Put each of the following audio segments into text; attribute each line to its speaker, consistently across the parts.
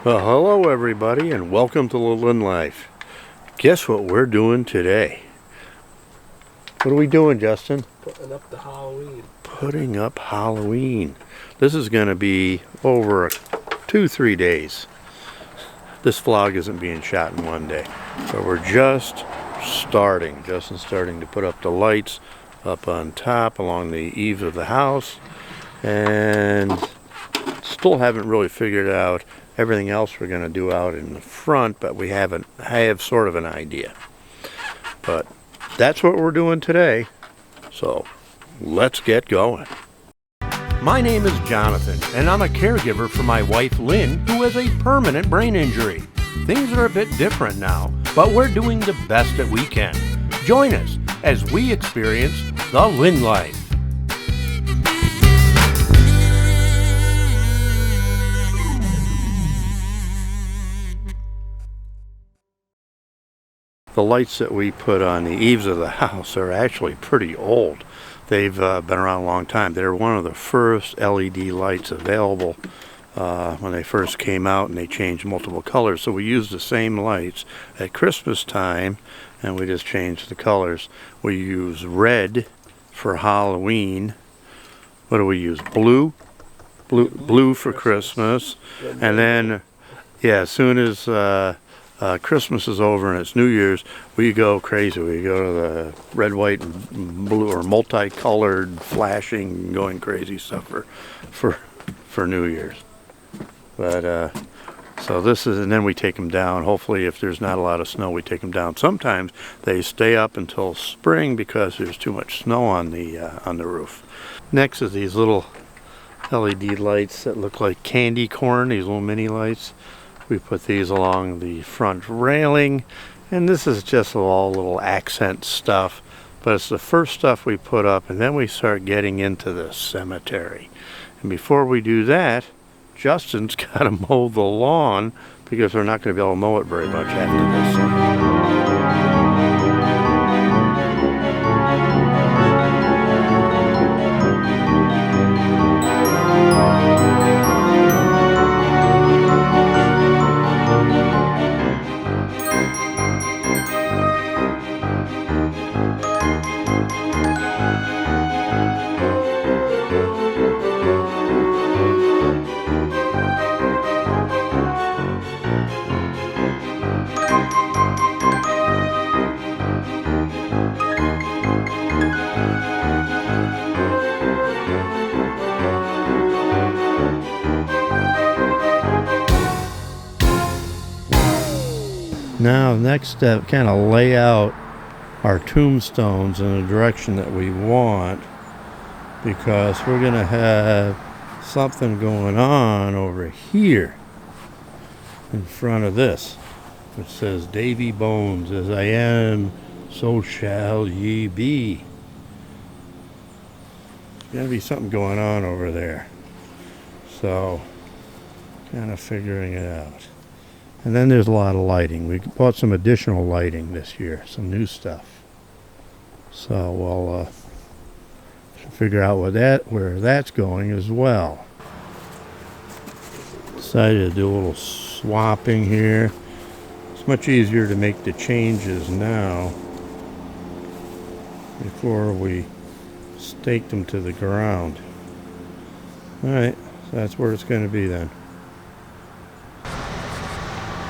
Speaker 1: Well, hello everybody and welcome to Little in Life. Guess what we're doing today? What are we doing, Justin?
Speaker 2: Putting up the Halloween.
Speaker 1: Putting up Halloween. This is going to be over 2-3 days. This vlog isn't being shot in one day. But we're just starting. Justin's starting to put up the lights up on top along the eaves of the house. And still haven't really figured out everything else we're going to do out in the front, but I have sort of an idea. But that's what we're doing today. So let's get going. My name is Jonathan, and I'm a caregiver for my wife Lynn, who has a permanent brain injury. Things are a bit different now, but we're doing the best that we can. Join us as we experience the Lynn life. The lights that we put on the eaves of the house are actually pretty old. They've been around a long time. They're one of the first LED lights available when they first came out, and they changed multiple colors. So we used the same lights at Christmas time, and we just changed the colors. We use red for Halloween. What do we use? Blue for Christmas. And then, yeah, as soon as Christmas is over and it's New Year's, we go crazy. We go to the red, white, and blue, or multicolored, flashing, going crazy stuff for New Year's. But so this is, and then we take them down. Hopefully, if there's not a lot of snow, we take them down. Sometimes they stay up until spring because there's too much snow on the roof. Next is these little LED lights that look like candy corn. These little mini lights. We put these along the front railing, and this is just all little accent stuff, but it's the first stuff we put up, and then we start getting into the cemetery. And before we do that, Justin's got to mow the lawn because we're not going to be able to mow it very much after this. Now, next step, kind of lay out our tombstones in the direction that we want, because we're going to have something going on over here in front of this, which says, Davy Bones, as I am, so shall ye be. There's got to be something going on over there. So, kind of figuring it out. And then there's a lot of lighting. We bought some additional lighting this year, some new stuff. So we'll figure out where that's going as well. Decided to do a little swapping here. It's much easier to make the changes now before we stake them to the ground. Alright, so that's where it's going to be then.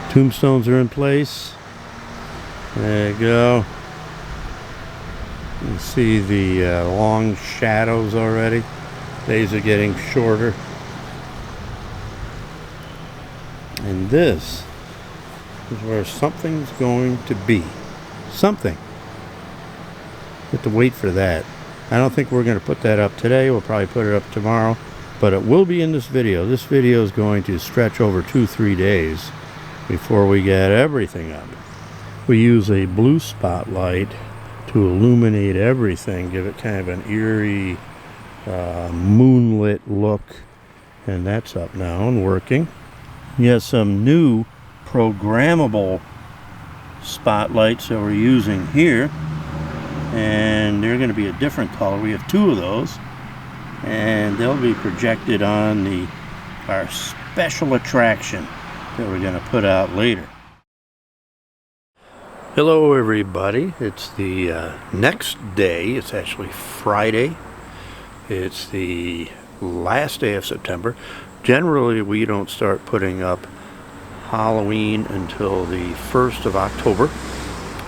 Speaker 1: Tombstones are in place. There you go. You can see the long shadows already. Days are getting shorter. And this is where something's going to be. Something. Have to wait for that. I don't think we're going to put that up today. We'll probably put it up tomorrow. But it will be in this video. This video is going to stretch over 2-3 days before we get everything up. We use a blue spotlight to illuminate everything, give it kind of an eerie moonlit look, and that's up now and working. We have some new programmable spotlights that we're using here, and they're going to be a different color. We have 2 of those, and they'll be projected on our special attraction that we're going to put out later. Hello everybody, it's the next day. It's actually Friday. It's the last day of September. Generally we don't start putting up Halloween until the 1st of October,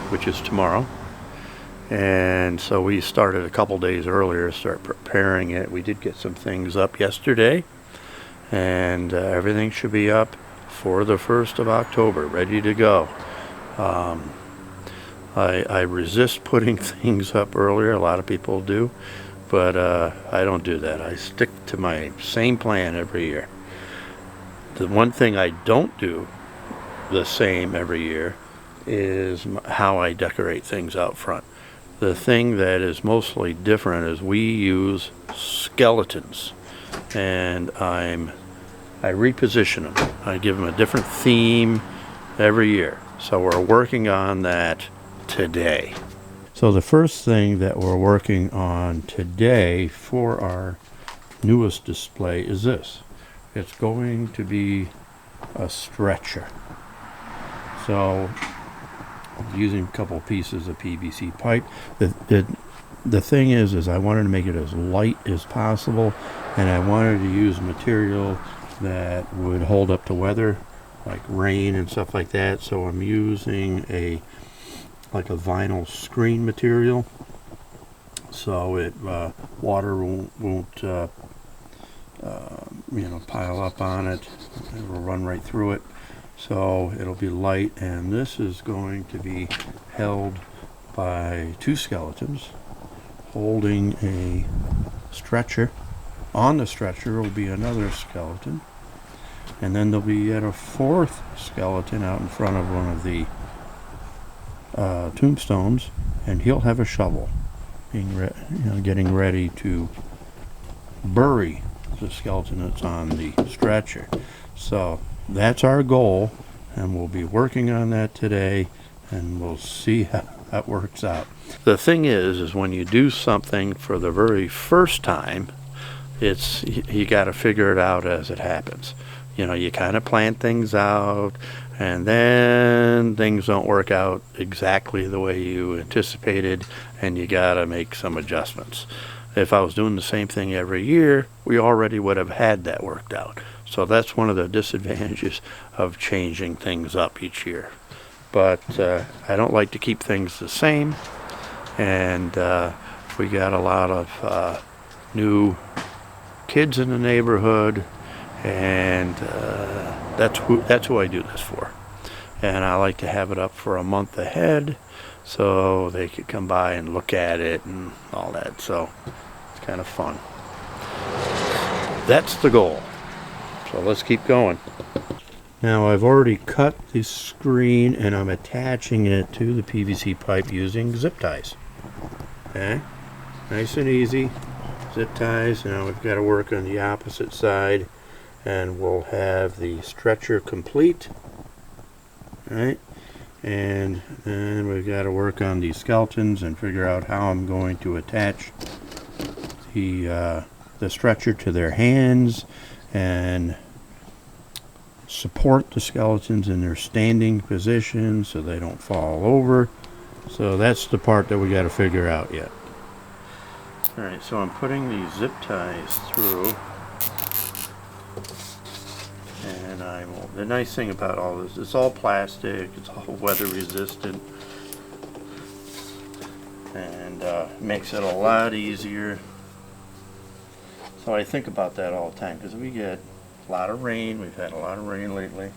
Speaker 1: which is tomorrow. And so we started a couple days earlier to start preparing it. We did get some things up yesterday, and everything should be up for the 1st of October, ready to go. I resist putting things up earlier. A lot of people do, but I don't do that. I stick to my same plan every year. The one thing I don't do the same every year is how I decorate things out front. The thing that is mostly different is we use skeletons, and I reposition them. I give them a different theme every year. So we're working on that today. So the first thing that we're working on today for our newest display is this. It's going to be a stretcher. So I'm using a couple pieces of PVC pipe. The thing is I wanted to make it as light as possible, and I wanted to use material that would hold up to weather, like rain and stuff like that. So I'm using a vinyl screen material, so it water won't pile up on it. It will run right through it, so it'll be light. And this is going to be held by two skeletons holding a stretcher. On the stretcher will be another skeleton, and then there'll be yet a fourth skeleton out in front of one of the tombstones, and he'll have a shovel, getting ready to bury the skeleton that's on the stretcher. So that's our goal, and we'll be working on that today, and we'll see how that works out. The thing is when you do something for the very first time, you got to figure it out as it happens. You kind of plan things out, and then things don't work out exactly the way you anticipated, and you got to make some adjustments. If I was doing the same thing every year, we already would have had that worked out. So that's one of the disadvantages of changing things up each year. But I don't like to keep things the same, and we got a lot of new kids in the neighborhood, and that's who I do this for. And I like to have it up for a month ahead so they could come by and look at it and all that. So it's kind of fun. That's the goal. So let's keep going. Now I've already cut the screen, and I'm attaching it to the PVC pipe using zip ties. Okay, nice and easy. Zip ties. Now we've got to work on the opposite side, and we'll have the stretcher complete. Right, and then we've got to work on these skeletons and figure out how I'm going to attach the stretcher to their hands and support the skeletons in their standing position so they don't fall over. So that's the part that we got to figure out yet. Alright, so I'm putting these zip ties through, and the nice thing about all this, it's all plastic, it's all weather resistant, and makes it a lot easier. So I think about that all the time, because we get a lot of rain. We've had a lot of rain lately,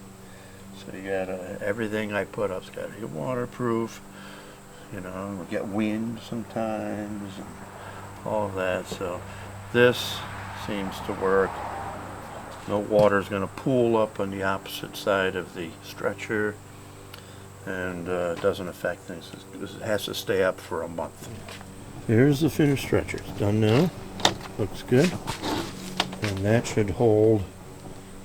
Speaker 1: so you got everything I put up's got to be waterproof. We get wind sometimes, and all of that. So this seems to work. No water's going to pool up on the opposite side of the stretcher, and it doesn't affect things. It has to stay up for a month. Here's the finished stretcher. It's done now. Looks good. And that should hold.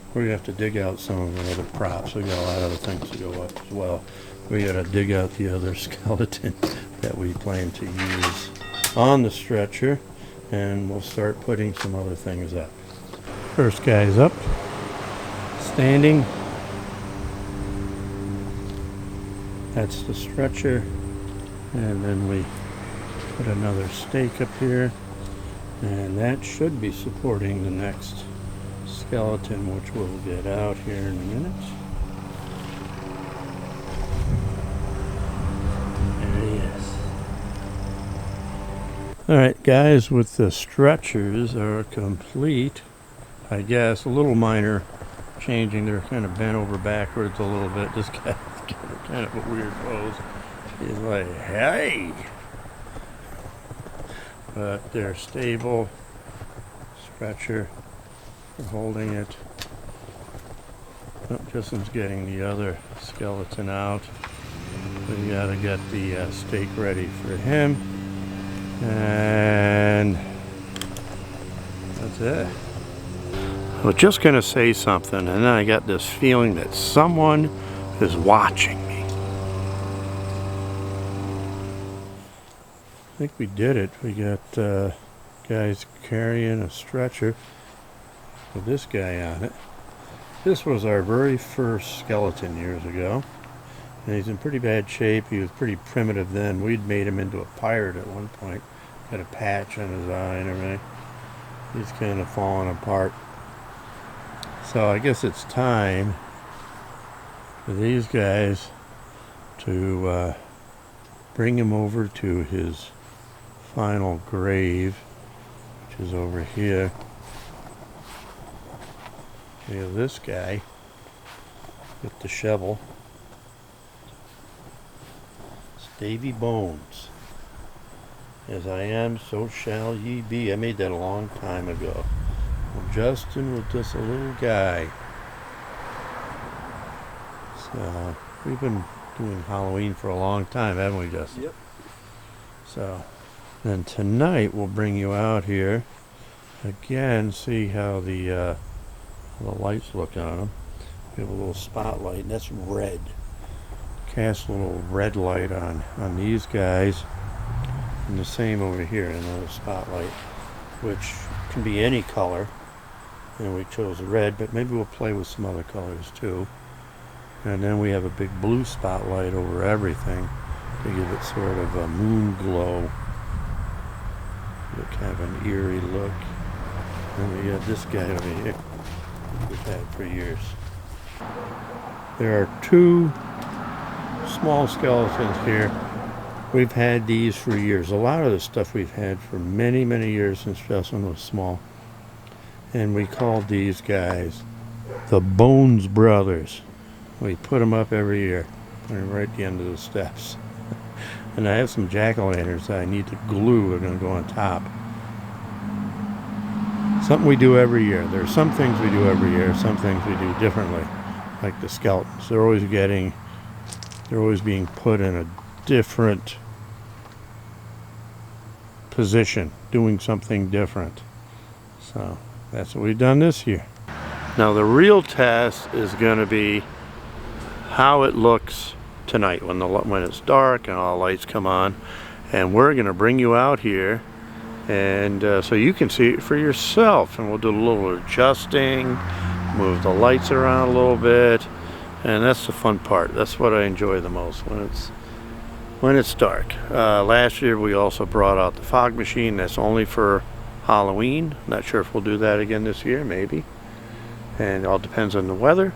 Speaker 1: We're going to have to dig out some of the other props. We got a lot of other things to go up as well. We got to dig out the other skeleton that we plan to use on the stretcher, and we'll start putting some other things up. First guy's up, standing, That's the stretcher. And then we put another stake up here. And that should be supporting the next skeleton, which we'll get out here in a minute. There he is. Alright guys, with the stretchers are complete. I guess a little minor changing. They're kind of bent over backwards a little bit. This guy's got kind of a weird pose. He's like, hey! But they're stable. Stretcher. We're holding it. Oh, Justin's getting the other skeleton out. We gotta get the stake ready for him. And that's it. I was just gonna say something, and then I got this feeling that someone is watching me. I think we did it. We got guys carrying a stretcher with this guy on it. This was our very first skeleton years ago. And he's in pretty bad shape. He was pretty primitive then. We'd made him into a pirate at one point. Got a patch on his eye and everything. He's kind of falling apart. So I guess it's time for these guys to bring him over to his final grave, which is over here. We have this guy with the shovel. It's Davy Bones. As I am, so shall ye be. I made that a long time ago. Well, Justin was just a little guy. So, we've been doing Halloween for a long time, haven't we, Justin?
Speaker 2: Yep.
Speaker 1: So, then tonight we'll bring you out here. Again, see how the lights look on them. We have a little spotlight, and that's red. Cast a little red light on these guys. And the same over here, another spotlight, which can be any color. And we chose red, but maybe we'll play with some other colors too. And then we have a big blue spotlight over everything to give it sort of a moon glow. Kind of an eerie look. And we have this guy over here we've had for years. There are two small skeletons here. We've had these for years. A lot of the stuff we've had for many, many years since Justin was small. And we called these guys the Bones Brothers. We put them up every year. Put them right at the end of the steps. And I have some jack-o'-lanterns that I need to glue. They're going to go on top. Something we do every year. There are some things we do every year, some things we do differently. Like the skeletons. They're always being put in a different position, doing something different. So that's what we've done this year. Now the real test is going to be how it looks tonight when it's dark and all the lights come on, and we're going to bring you out here and so you can see it for yourself, and we'll do a little adjusting, move the lights around a little bit, and that's the fun part. That's what I enjoy the most, when it's dark. Last year we also brought out the fog machine. That's only for Halloween. Not sure if we'll do that again this year, maybe. And it all depends on the weather.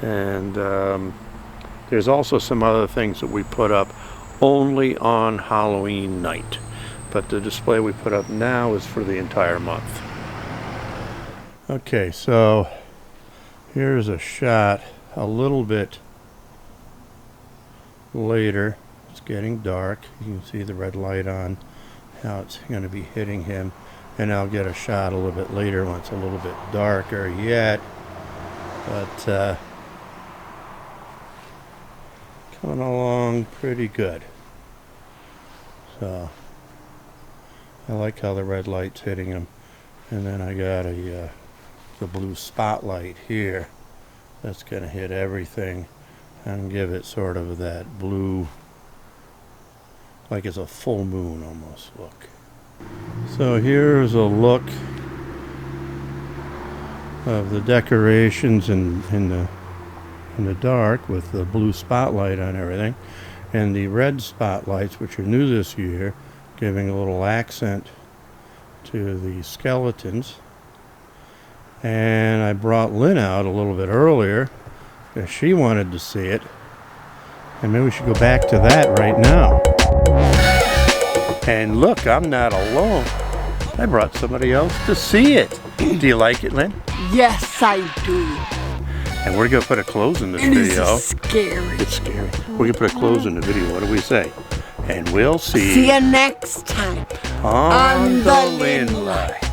Speaker 1: And there's also some other things that we put up only on Halloween night. But the display we put up now is for the entire month. Okay, so here's a shot a little bit later. It's getting dark. You can see the red light on, how it's going to be hitting him. And I'll get a shot a little bit later when it's a little bit darker yet. But coming along pretty good. So I like how the red light's hitting him. And then I got the blue spotlight here. That's going to hit everything and give it sort of that blue, like it's a full moon almost look. So here's a look of the decorations and in the dark with the blue spotlight on everything, and the red spotlights, which are new this year, giving a little accent to the skeletons. And I brought Lynn out a little bit earlier because she wanted to see it. And maybe we should go back to that right now. And look, I'm not alone. I brought somebody else to see it. Do you like it, Lynn?
Speaker 2: Yes, I do.
Speaker 1: And we're going to put a close in this
Speaker 2: It
Speaker 1: video.
Speaker 2: is scary.
Speaker 1: It's scary. We're going to put a close in the video. What do we say? And we'll see
Speaker 2: you next time
Speaker 1: on the Lynn Life.